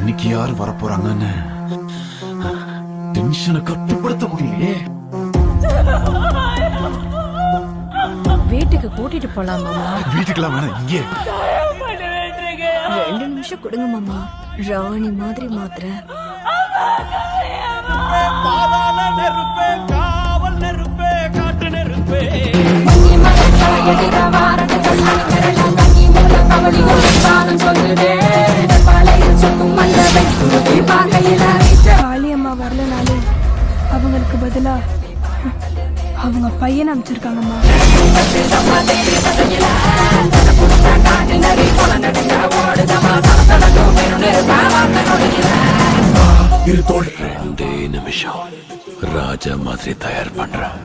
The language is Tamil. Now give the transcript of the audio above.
இன்னைக்கு யாரு வரப்போறாங்கன்னு டென்ஷனை கட்டுப்படுத்த முடியலையே. வீட்டுக்கு கூட்டிட்டு போலாம் மாமா. வீட்டுக்கெல்லாம் வேணாம், இங்கே 2 நிமிஷம் கொடுங்க மாமா. ராணி மாதிரி மாத்திர. காளியம்மா வரலனாலே அவங்களுக்கு பதிலா அவங்க பையன் அமைச்சிருக்காங்கம்மா. ரெண்டே நிமிஷம் ராஜா மாதிரி தயார் பண்றேன்.